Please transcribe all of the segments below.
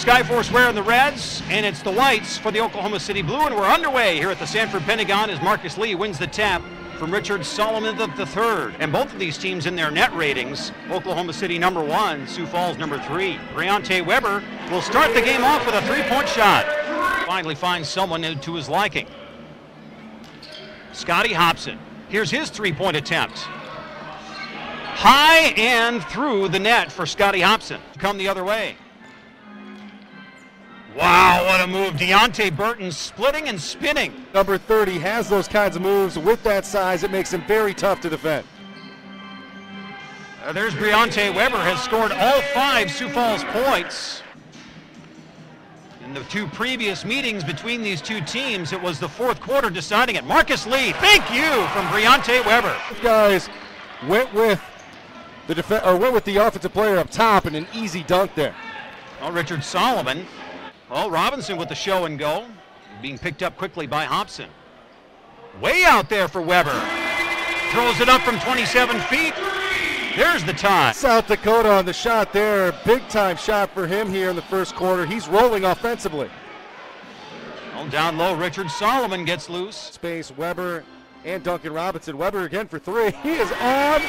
Skyforce wearing the reds, and it's the whites for the Oklahoma City Blue, and we're underway here at the Sanford Pentagon as Marcus Lee wins the tap from Richard Solomon III. And both of these teams in their net ratings, Oklahoma City #1, Sioux Falls #3. Briante Weber will start the game off with a three-point shot. Finally finds someone to his liking. Scotty Hobson, here's his three-point attempt. High and through the net for Scotty Hobson. Come the other way. Wow, what a move. Deontay Burton splitting and spinning. Number 30 has those kinds of moves. With that size, it makes him very tough to defend. There's Briante Weber, has scored all 5 Sioux Falls points. In the 2 previous meetings between these 2 teams, it was the 4th quarter deciding it. Marcus Lee, thank you from Briante Weber. These guys went with the offensive player up top and an easy dunk there. Well, Richard Solomon. Well, Robinson with the show and go, being picked up quickly by Hobson. Way out there for Weber. Throws it up from 27 feet. There's the tie. South Dakota on the shot there. Big time shot for him here in the first quarter. He's rolling offensively. Well, down low, Richard Solomon gets loose. Space, Weber and Duncan Robinson. Weber again for 3. He is on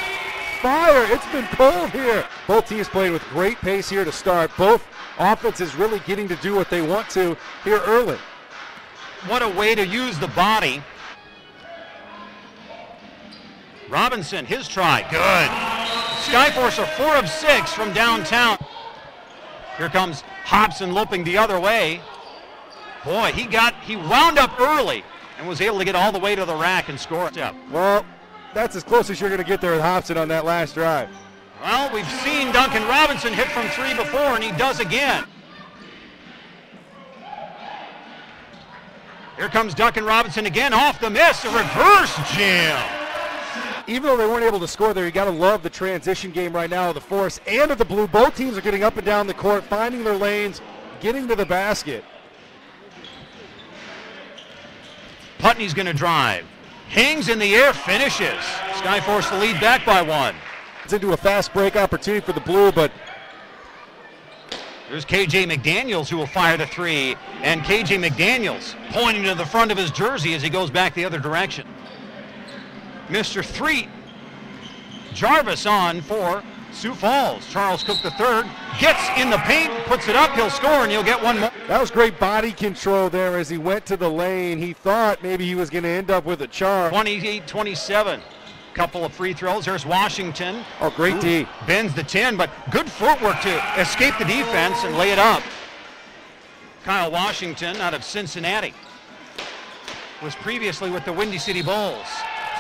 fire. It's been cold here. Both teams playing with great pace here to start. Both offenses really getting to do what they want to here early. What a way to use the body. Robinson, his try, good. Skyforce are 4 of 6 from downtown. Here comes Hobson loping the other way. Boy, he wound up early and was able to get all the way to the rack and score. Well, that's as close as you're going to get there with Hobson on that last drive. Well, we've seen Duncan Robinson hit from 3 before, and he does again. Here comes Duncan Robinson again, off the miss, a reverse jam. Even though they weren't able to score there, you got to love the transition game right now of the Force and of the Blue. Both teams are getting up and down the court, finding their lanes, getting to the basket. Putney's going to drive. Hangs in the air, finishes. Skyforce the lead back by 1. It's into a fast break opportunity for the Blue, but there's KJ McDaniels who will fire the 3, and KJ McDaniels pointing to the front of his jersey as he goes back the other direction. Mr. 3, Jarvis on for Sioux Falls. Charles Cook III gets in the paint, puts it up, he'll score, and you'll get one more. That was great body control there as he went to the lane. He thought maybe he was going to end up with a charge. 28-27. Couple of free throws. There's Washington. Oh, great D. Bends the 10, but good footwork to escape the defense and lay it up. Kyle Washington out of Cincinnati. Was previously with the Windy City Bulls.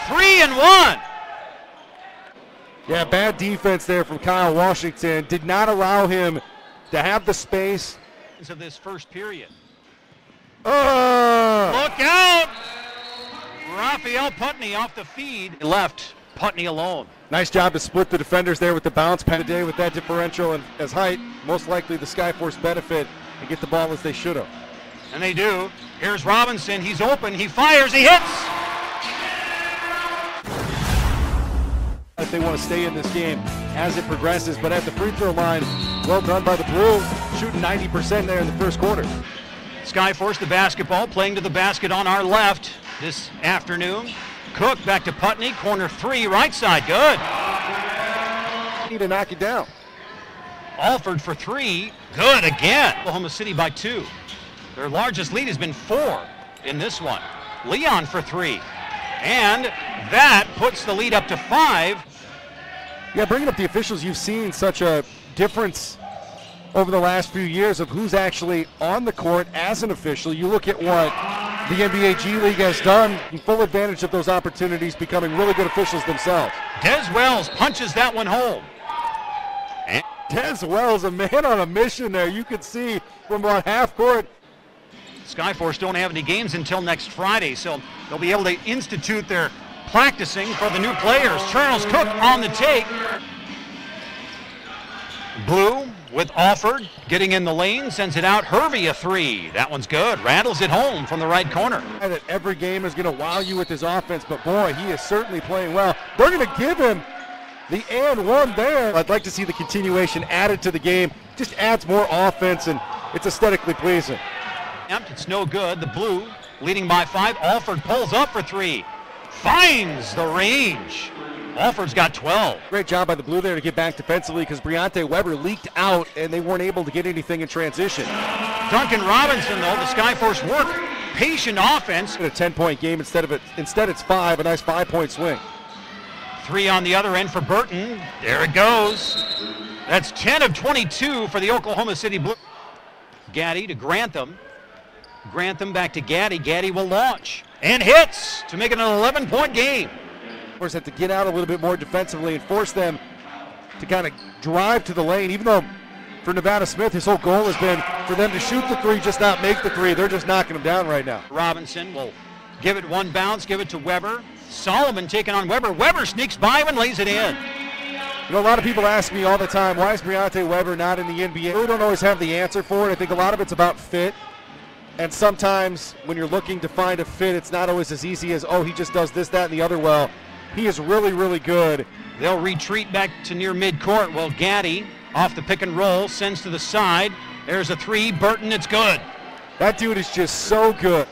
3 and 1. Yeah, bad defense there from Kyle Washington. Did not allow him to have the space. Of this first period. Oh! Look out! Raphael Putney off the feed. He left Putney alone. Nice job to split the defenders there with the bounce pass today with that differential, and as height, most likely the Skyforce benefit and get the ball as they should have. And they do. Here's Robinson. He's open. He fires. He hits. If they want to stay in this game as it progresses, but at the free throw line, well done by the Blue, shooting 90% there in the first quarter. Skyforce the basketball, playing to the basket on our left this afternoon. Cook back to Putney, corner 3, right side, good. Need to knock it down. Alford for 3, good again. Oklahoma City by 2. Their largest lead has been 4 in this one. Leon for 3, and that puts the lead up to 5. Yeah, bringing up the officials, you've seen such a difference over the last few years of who's actually on the court as an official. You look at what the NBA G League has done, full advantage of those opportunities, becoming really good officials themselves. Des Wells punches that one home. And Des Wells, a man on a mission there. You could see from about half court. Skyforce don't have any games until next Friday, so they'll be able to institute their practicing for the new players. Charles Cook on the take. Blue with Alford getting in the lane, sends it out. Hervey a 3. That one's good. Rattles it home from the right corner. That every game is going to wow you with his offense, but boy, he is certainly playing well. They're going to give him the and one there. I'd like to see the continuation added to the game. Just adds more offense and it's aesthetically pleasing. It's no good. The Blue leading by 5. Alford pulls up for 3. Finds the range. Alford's got 12. Great job by the Blue there to get back defensively because Briante Weber leaked out and they weren't able to get anything in transition. Duncan Robinson, though, the Skyforce work. Patient offense. A 10-point game instead it's 5, a nice 5-point swing. 3 on the other end for Burton. There it goes. That's 10 of 22 for the Oklahoma City Blue. Gaddy to Grantham. Grantham back to Gaddy. Gaddy will launch and hits to make it an 11-point game. Of course, have to get out a little bit more defensively and force them to kind of drive to the lane, even though for Nevada Smith, his whole goal has been for them to shoot the 3, just not make the 3. They're just knocking them down right now. Robinson will give it one bounce, give it to Weber. Solomon taking on Weber. Weber sneaks by him and lays it in. You know, a lot of people ask me all the time, why is Briante Weber not in the NBA? I really don't always have the answer for it. I think a lot of it's about fit. And sometimes when you're looking to find a fit, it's not always as easy as, oh, he just does this, that, and the other well. He is really, really good. They'll retreat back to near midcourt. Well, Gaddy off the pick and roll, sends to the side. There's a 3. Burton, it's good. That dude is just so good.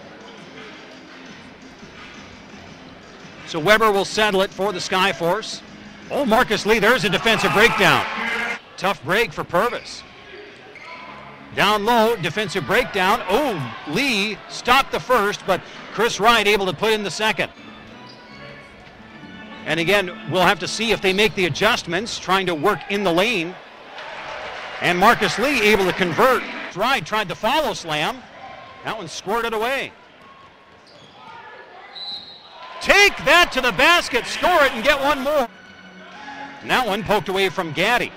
So Weber will settle it for the Skyforce. Oh, Marcus Lee, there's a defensive breakdown. Tough break for Purvis. Down low, defensive breakdown. Oh, Lee stopped the first, but Chris Wright able to put in the second. And again, we'll have to see if they make the adjustments, trying to work in the lane. And Marcus Lee able to convert. Wright tried the follow slam. That one squirted away. Take that to the basket, score it, and get one more. And that one poked away from Gaddy.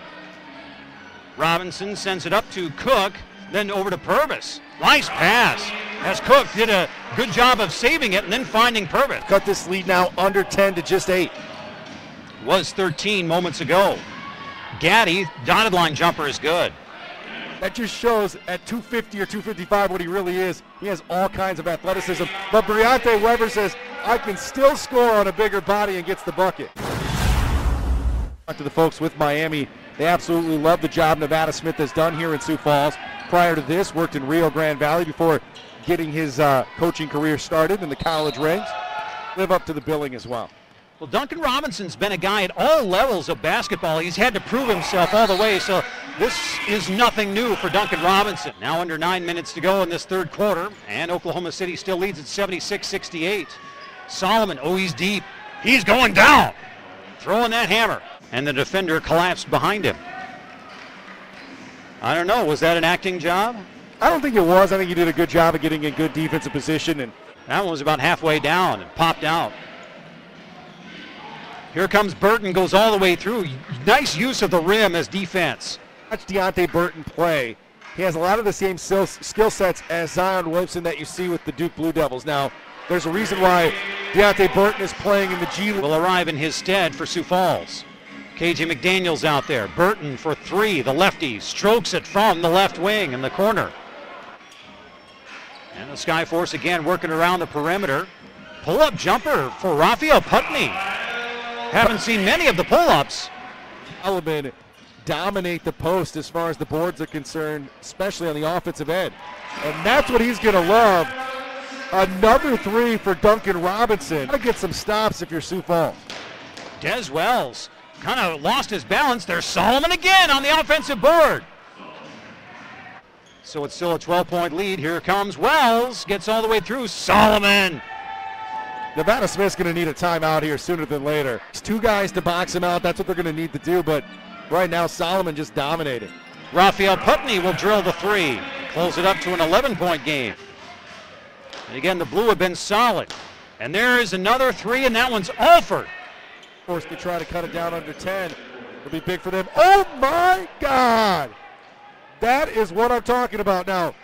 Robinson sends it up to Cook, then over to Purvis. Nice pass, as Cook did a good job of saving it and then finding Purvis. Cut this lead now under 10 to just 8. Was 13 moments ago. Gaddy, dotted line jumper is good. That just shows at 250 or 255 what he really is. He has all kinds of athleticism. But Briante Weber says, I can still score on a bigger body, and gets the bucket. Talk to the folks with Miami. They absolutely love the job Nevada Smith has done here in Sioux Falls. Prior to this, worked in Rio Grande Valley before getting his coaching career started in the college ranks. Live up to the billing as well. Well, Duncan Robinson's been a guy at all levels of basketball. He's had to prove himself all the way, so this is nothing new for Duncan Robinson. Now under 9 minutes to go in this third quarter, and Oklahoma City still leads at 76-68. Solomon, oh, he's deep. He's going down. Throwing that hammer. And the defender collapsed behind him. I don't know, was that an acting job? I don't think it was. I think he did a good job of getting in good defensive position. And that one was about halfway down and popped out. Here comes Burton, goes all the way through. Nice use of the rim as defense. Watch Deontay Burton play. He has a lot of the same skill sets as Zion Wilson that you see with the Duke Blue Devils. Now, there's a reason why Deontay Burton is playing in the G League. Will arrive in his stead for Sioux Falls. KJ McDaniel's out there. Burton for 3, the lefty, strokes it from the left wing in the corner. And the Skyforce again working around the perimeter. Pull-up jumper for Raphael Putney. Haven't seen many of the pull-ups. Solomon dominate the post as far as the boards are concerned, especially on the offensive end. And that's what he's going to love. Another 3 for Duncan Robinson. Got to get some stops if you're Sioux Falls. Des Wells kind of lost his balance. There's Solomon again on the offensive board. So it's still a 12-point lead. Here comes Wells. Gets all the way through. Solomon. Nevada Smith's going to need a timeout here sooner than later. It's 2 guys to box him out. That's what they're going to need to do. But right now, Solomon just dominating. Raphael Putney will drill the 3. Close it up to an 11-point game. And again, the Blue have been solid. And there is another 3, and that one's Alford. Forced to try to cut it down under 10. It'll be big for them. Oh, my God. That is what I'm talking about now.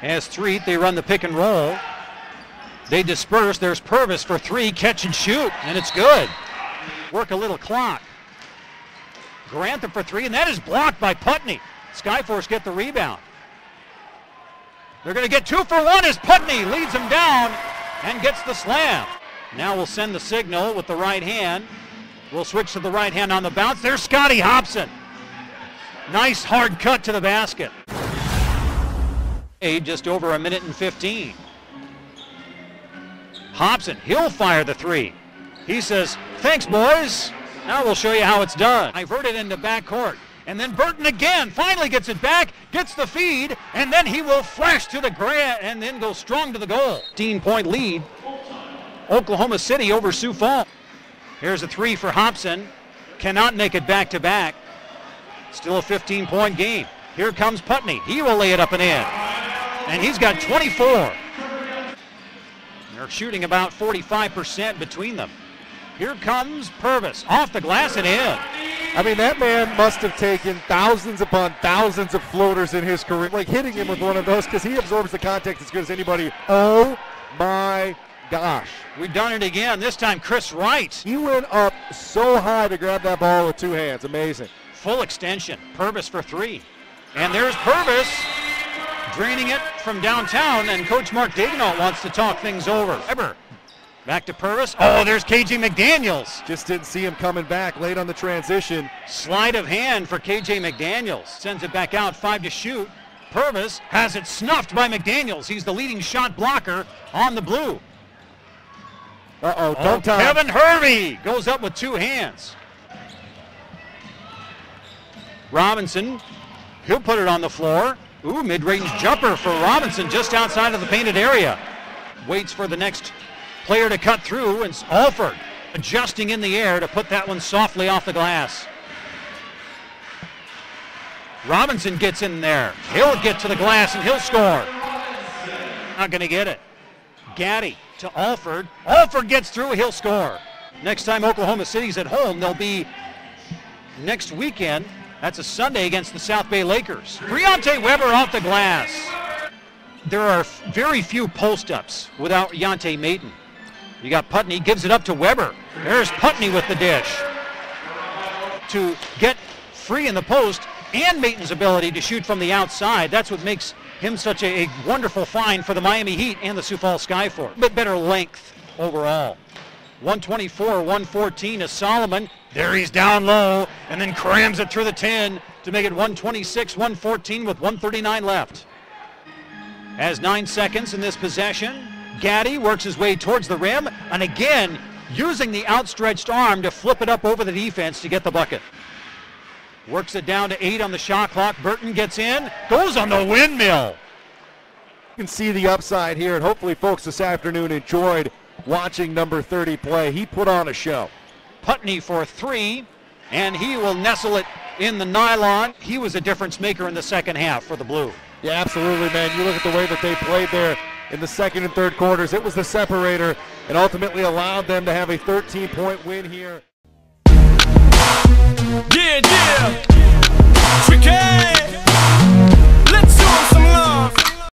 As Street, they run the pick and roll. They disperse. There's Purvis for 3, catch and shoot, and it's good. Work a little clock. Grantham for 3, and that is blocked by Putney. Skyforce get the rebound. They're going to get 2 for 1 as Putney leads them down and gets the slam. Now we'll send the signal with the right hand. We'll switch to the right hand on the bounce. There's Scotty Hobson. Nice hard cut to the basket. Just over a minute and 15. Hobson, he'll fire the three. He says, thanks, boys. Now we'll show you how it's done. Diverted into backcourt. And then Burton again finally gets it back, gets the feed, and then he will flash to the ground and then go strong to the goal. 15-point lead. Oklahoma City over Sioux Falls. Here's a three for Hobson. Cannot make it back-to-back. Still a 15-point game. Here comes Putney. He will lay it up and in. And he's got 24. They're shooting about 45% between them. Here comes Purvis. Off the glass and in. I mean, that man must have taken thousands upon thousands of floaters in his career. Like hitting him with one of those because he absorbs the contact as good as anybody. Oh my gosh. We've done it again. This time Chris Wright. He went up so high to grab that ball with two hands. Amazing. Full extension. Purvis for three. And there's Purvis draining it from downtown, and Coach Mark Daigneault wants to talk things over. Ever. Back to Purvis. Oh, there's KJ McDaniels. Just didn't see him coming back late on the transition. Sleight of hand for KJ McDaniels. Sends it back out, 5 to shoot. Purvis has it snuffed by McDaniels. He's the leading shot blocker on the blue. Uh-oh, dunk time. Kevin Hervey goes up with two hands. Robinson, he'll put it on the floor. Ooh, mid-range jumper for Robinson just outside of the painted area. Waits for the next player to cut through, and Alford adjusting in the air to put that one softly off the glass. Robinson gets in there. He'll get to the glass and he'll score. Not going to get it. Gaddy to Alford. Alford gets through, he'll score. Next time Oklahoma City's at home, they'll be next weekend. That's a Sunday against the South Bay Lakers. Briante Weber off the glass. There are very few post-ups without Yante Maton. You got Putney, gives it up to Weber. There's Putney with the dish. To get free in the post, and Maton's ability to shoot from the outside. That's what makes him such a wonderful find for the Miami Heat and the Sioux Falls Skyforce. A bit better length overall. 124-114 is Solomon. There he's down low and then crams it through the 10 to make it 126-114 with 1:39 left. Has 9 seconds in this possession. Gaddy works his way towards the rim and again using the outstretched arm to flip it up over the defense to get the bucket. Works it down to 8 on the shot clock. Burton gets in, goes on the windmill. You can see the upside here, and hopefully folks this afternoon enjoyed watching number 30 play. He put on a show. Putney for 3, and he will nestle it in the nylon. He was a difference maker in the second half for the Blue. Yeah, absolutely, man. You look at the way that they played there in the second and third quarters. It was the separator and ultimately allowed them to have a 13-point win here.